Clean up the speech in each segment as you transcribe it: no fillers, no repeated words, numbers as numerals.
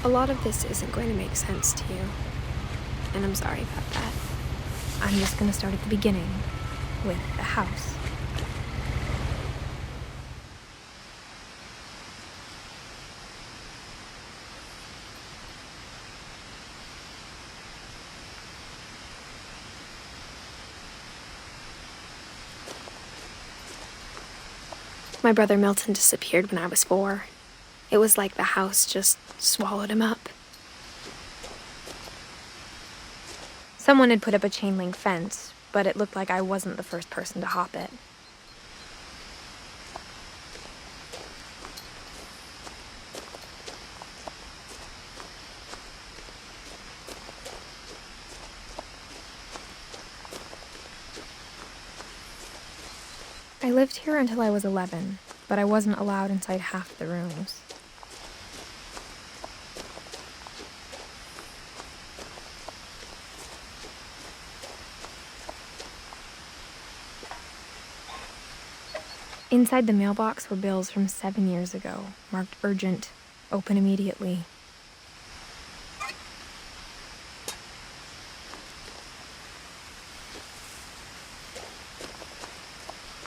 A lot of this isn't going to make sense to you, and I'm sorry about that. I'm just going to start at the beginning, with the house. My brother Milton disappeared when I was 4. It was like the house just swallowed him up. Someone had put up a chain link fence, but it looked like I wasn't the first person to hop it. I lived here until I was 11, but I wasn't allowed inside half the rooms. Inside the mailbox were bills from 7 years ago, marked urgent, open immediately.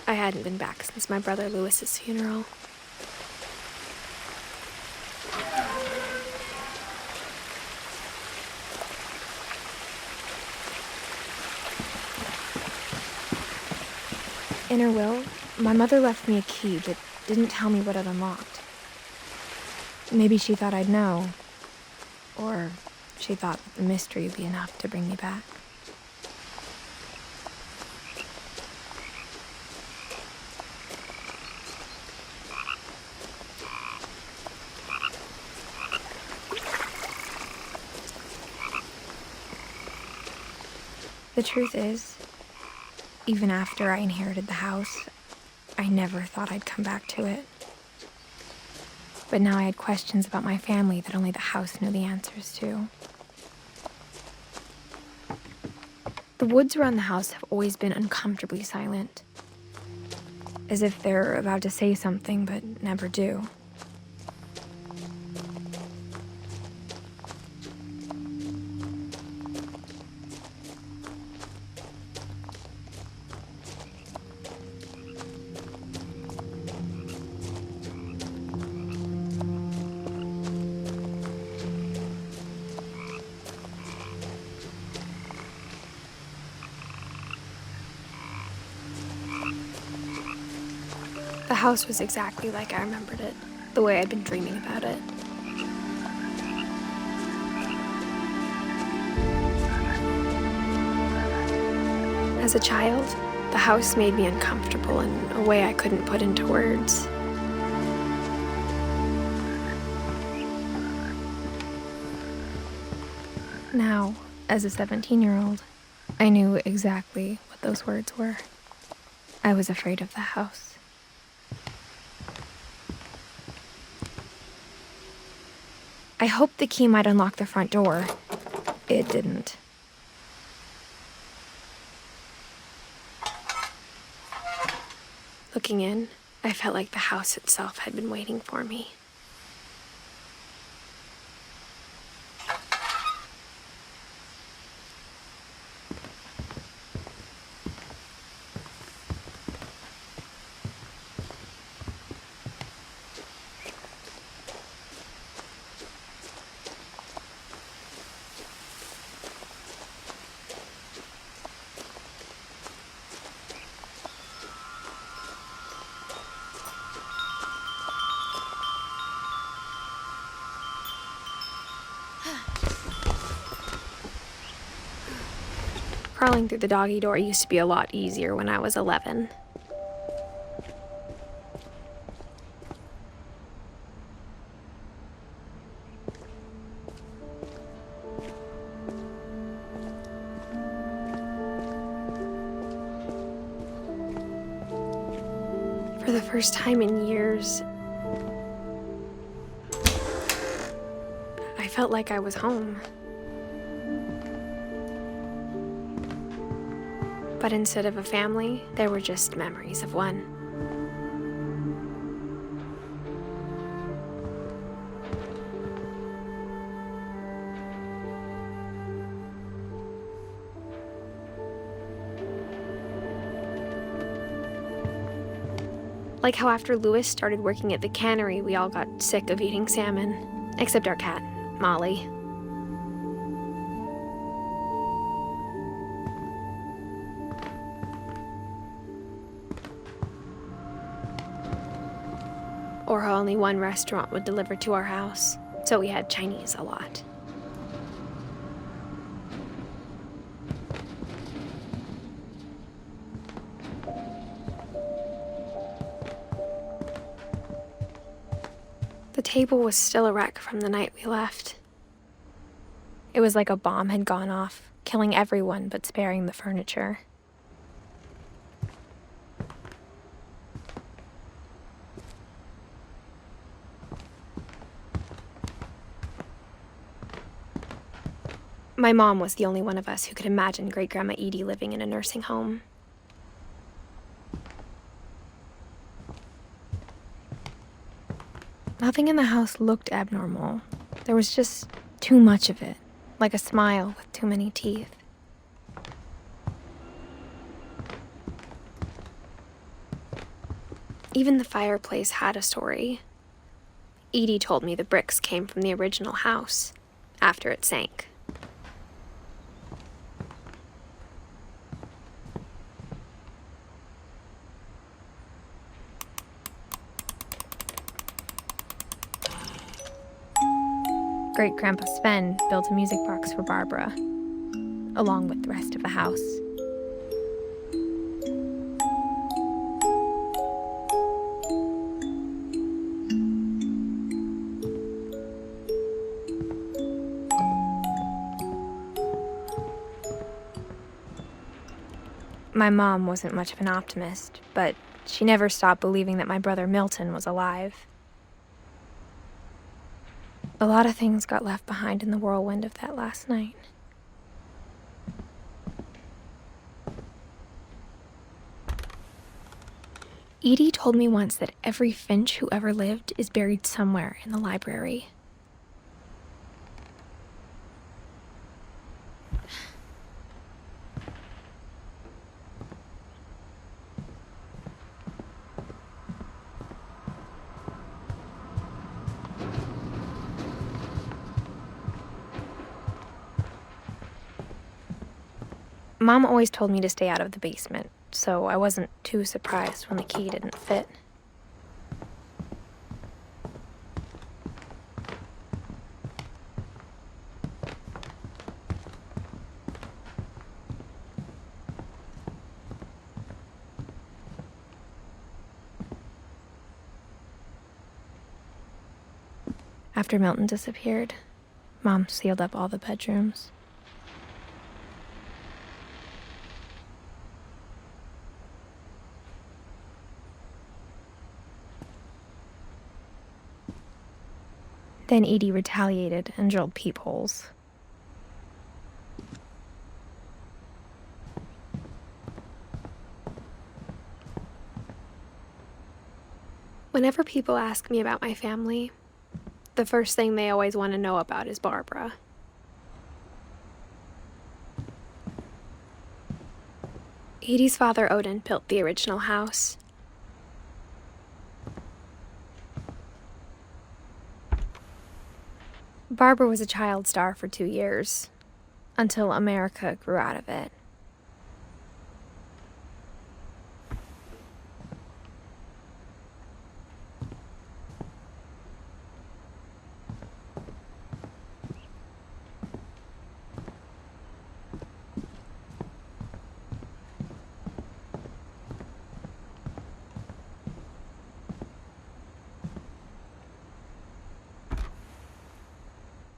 I hadn't been back since my brother Lewis's funeral. In her will, my mother left me a key but didn't tell me what it unlocked. Maybe she thought I'd know, or she thought that the mystery would be enough to bring me back. The truth is, even after I inherited the house, I never thought I'd come back to it. But now I had questions about my family that only the house knew the answers to. The woods around the house have always been uncomfortably silent, as if they're about to say something but never do. The house was exactly like I remembered it, the way I'd been dreaming about it. As a child, the house made me uncomfortable in a way I couldn't put into words. Now, as a 17-year-old, I knew exactly what those words were. I was afraid of the house. I hoped the key might unlock the front door. It didn't. Looking in, I felt like the house itself had been waiting for me. Crawling through the doggy door used to be a lot easier when I was 11. For the first time in years, I felt like I was home. But instead of a family, there were just memories of one. Like how after Louis started working at the cannery, we all got sick of eating salmon. Except our cat, Molly. Or how only one restaurant would deliver to our house, so we had Chinese a lot. The table was still a wreck from the night we left. It was like a bomb had gone off, killing everyone but sparing the furniture. My mom was the only one of us who could imagine Great-Grandma Edie living in a nursing home. Nothing in the house looked abnormal. There was just too much of it, like a smile with too many teeth. Even the fireplace had a story. Edie told me the bricks came from the original house, after it sank. Great-Grandpa Sven built a music box for Barbara, along with the rest of the house. My mom wasn't much of an optimist, but she never stopped believing that my brother Milton was alive. A lot of things got left behind in the whirlwind of that last night. Edie told me once that every Finch who ever lived is buried somewhere in the library. Mom always told me to stay out of the basement, so I wasn't too surprised when the key didn't fit. After Milton disappeared, Mom sealed up all the bedrooms. Then Edie retaliated and drilled peepholes. Whenever people ask me about my family, the first thing they always want to know about is Barbara. Edie's father, Odin, built the original house. Barbara was a child star for 2 years, until America grew out of it.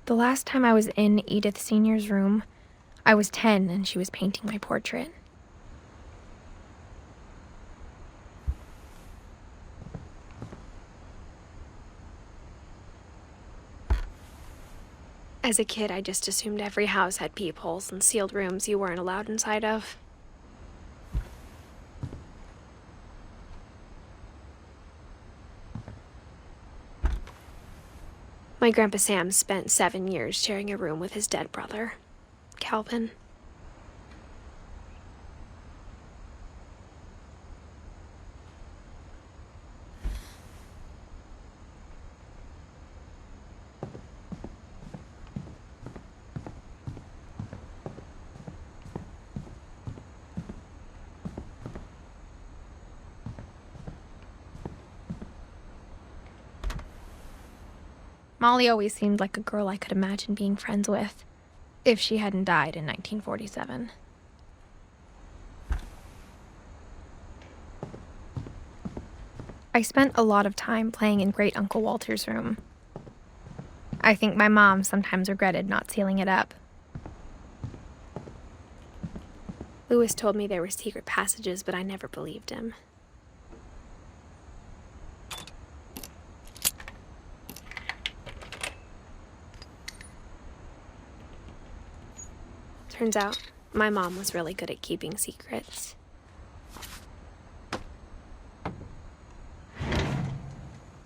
The last time I was in Edith Sr.'s room, I was 10 and she was painting my portrait. As a kid, I just assumed every house had peepholes and sealed rooms you weren't allowed inside of. My Grandpa Sam spent 7 years sharing a room with his dead brother, Calvin. Molly always seemed like a girl I could imagine being friends with, if she hadn't died in 1947. I spent a lot of time playing in Great Uncle Walter's room. I think my mom sometimes regretted not sealing it up. Lewis told me there were secret passages, but I never believed him. Turns out, my mom was really good at keeping secrets.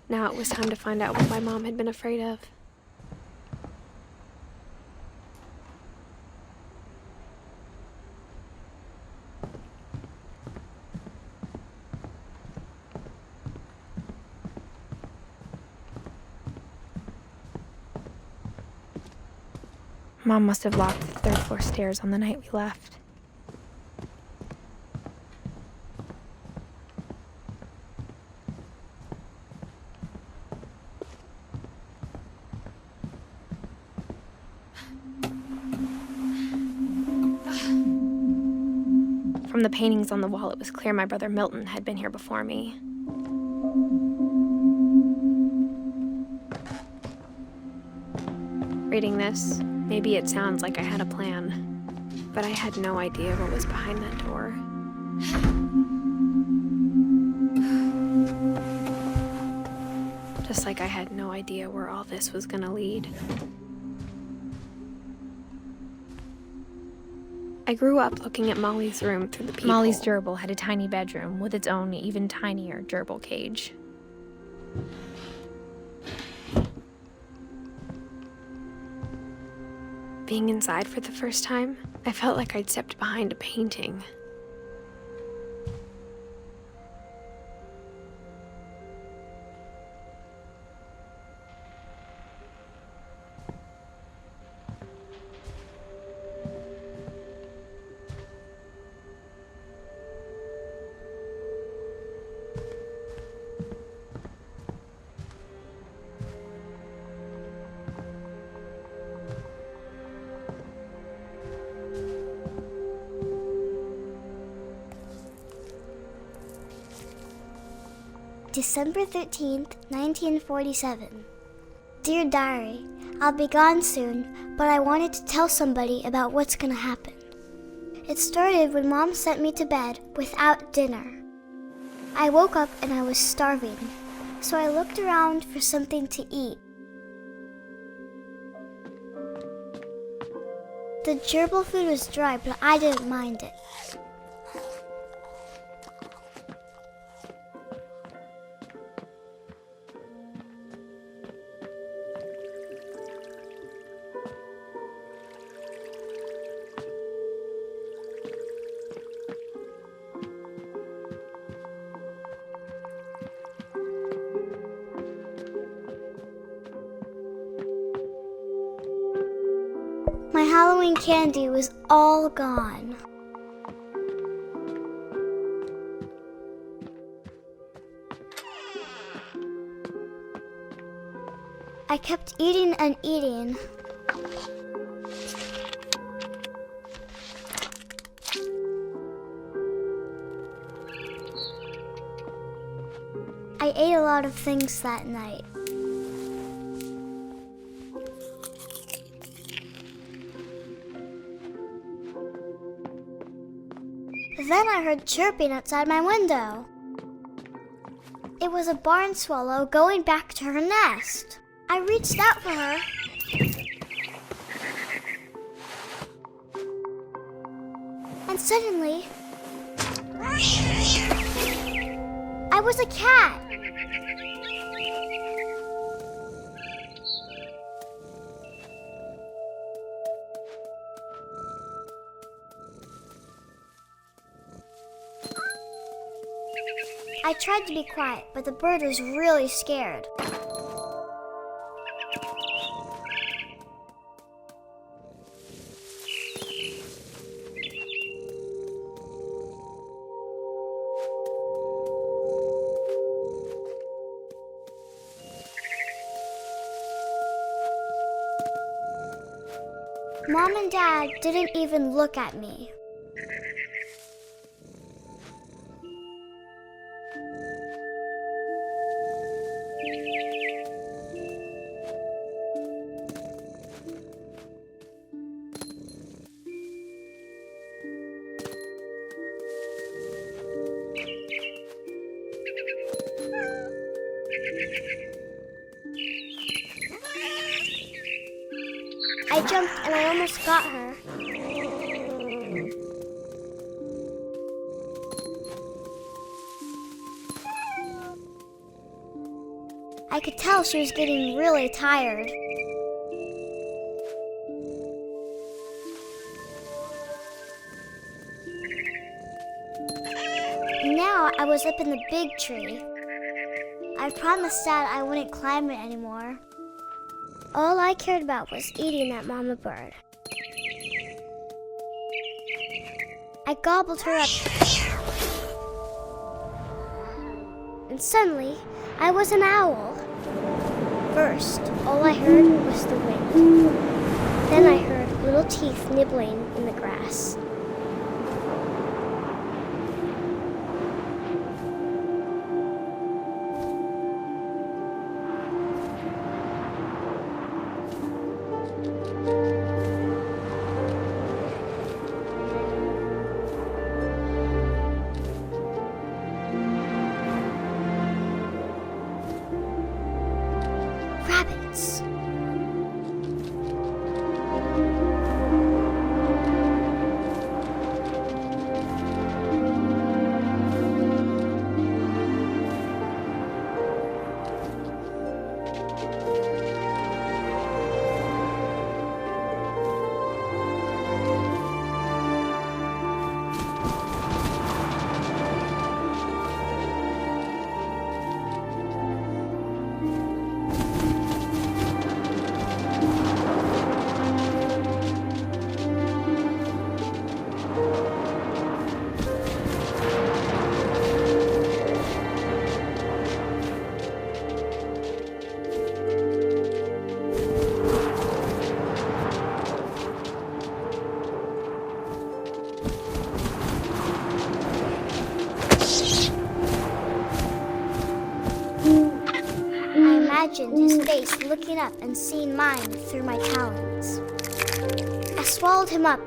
Now it was time to find out what my mom had been afraid of. Mom must have locked the third-floor stairs on the night we left. From the paintings on the wall, it was clear my brother Milton had been here before me. Reading this, maybe it sounds like I had a plan, but I had no idea what was behind that door. Just like I had no idea where all this was gonna lead. I grew up looking at Molly's room through the peephole. Molly's gerbil had a tiny bedroom with its own even tinier gerbil cage. Being inside for the first time, I felt like I'd stepped behind a painting. December 13th, 1947. Dear Diary, I'll be gone soon, but I wanted to tell somebody about what's gonna happen. It started when Mom sent me to bed without dinner. I woke up and I was starving, so I looked around for something to eat. The gerbil food was dry, but I didn't mind it. My Halloween candy was all gone. I kept eating and eating. I ate a lot of things that night. Then I heard chirping outside my window. It was a barn swallow going back to her nest. I reached out for her. And suddenly, I was a cat. I tried to be quiet, but the bird was really scared. Mom and Dad didn't even look at me. I jumped and I almost got her. I could tell she was getting really tired. Now I was up in the big tree. I promised Dad I wouldn't climb it anymore. All I cared about was eating that mama bird. I gobbled her up. And suddenly, I was an owl. First, all I heard was the wind. Then I heard little teeth nibbling in the grass. Rabbits. I imagined his face looking up and seeing mine through my talons. I swallowed him up,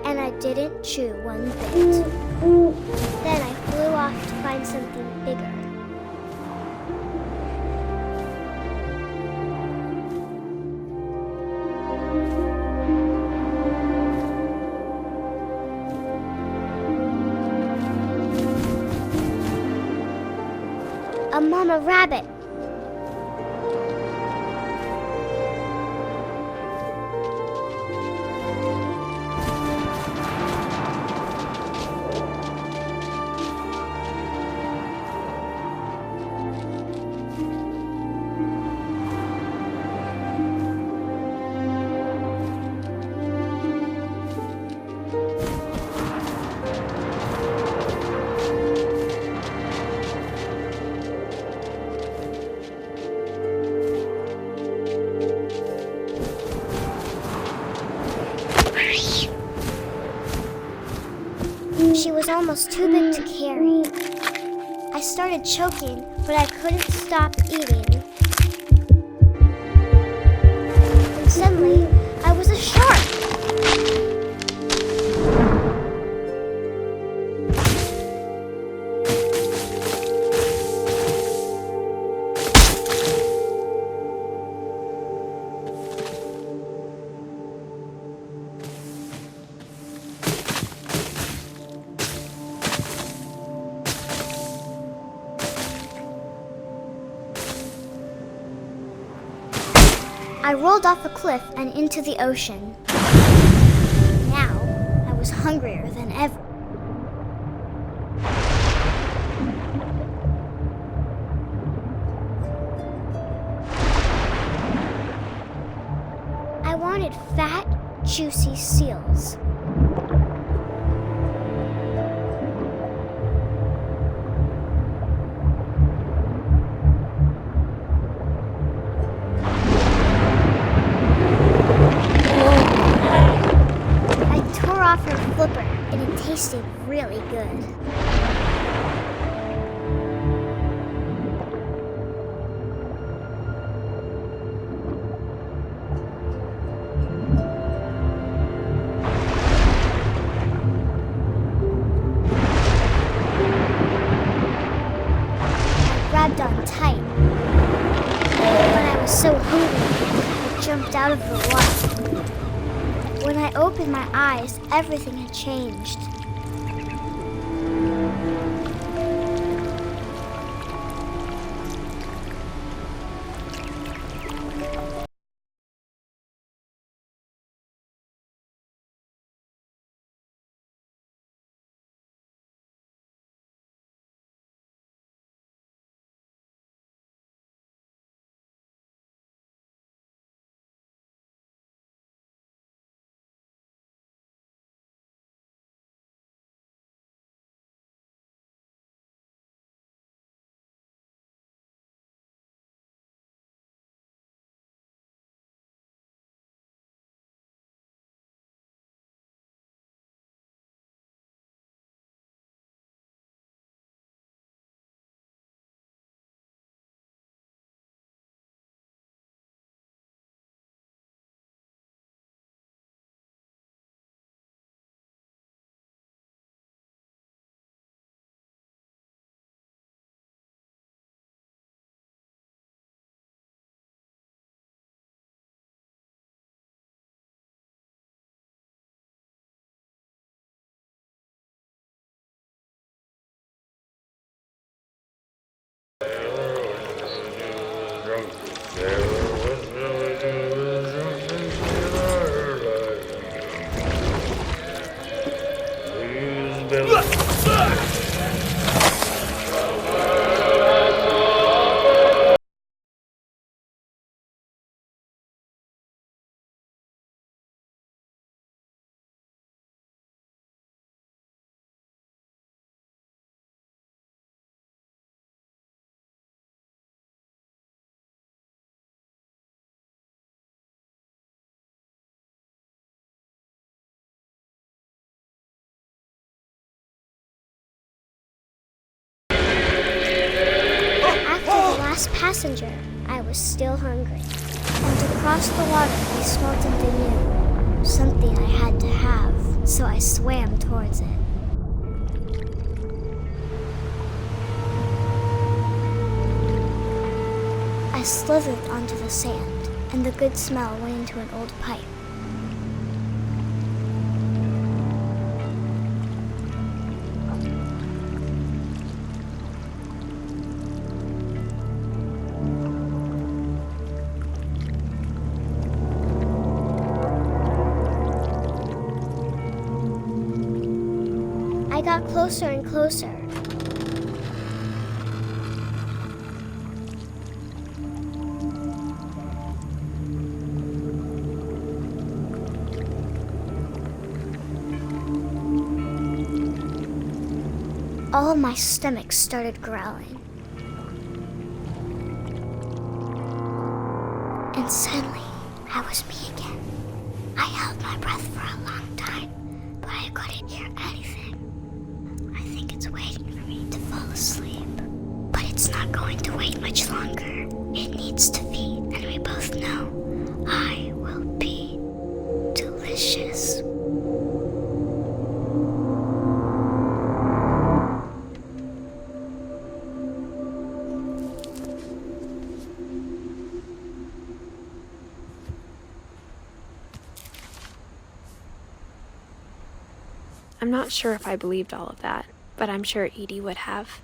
and I didn't chew one bit. Then I flew off to find something bigger. A mama rabbit. She was almost too big to carry. I started choking, but I couldn't stop eating. And suddenly, I was a shark. I rolled off a cliff and into the ocean. Now, I was hungrier than ever. I wanted fat, juicy seals. grabbed on tight. But I was so hungry, I jumped out of the water. When I opened my eyes, everything had changed. Last passenger, I was still hungry. And across the water, I smelled something new. Something I had to have, so I swam towards it. I slithered onto the sand, and the good smell went into an old pipe. I got closer and closer. All of my stomach started growling. And suddenly, I was me again. I held my breath for a long time, but I couldn't hear anything. I think it's waiting for me to fall asleep. But it's not going to wait much longer. It needs to feed, and we both know I will be delicious. I'm not sure if I believed all of that, but I'm sure Edie would have.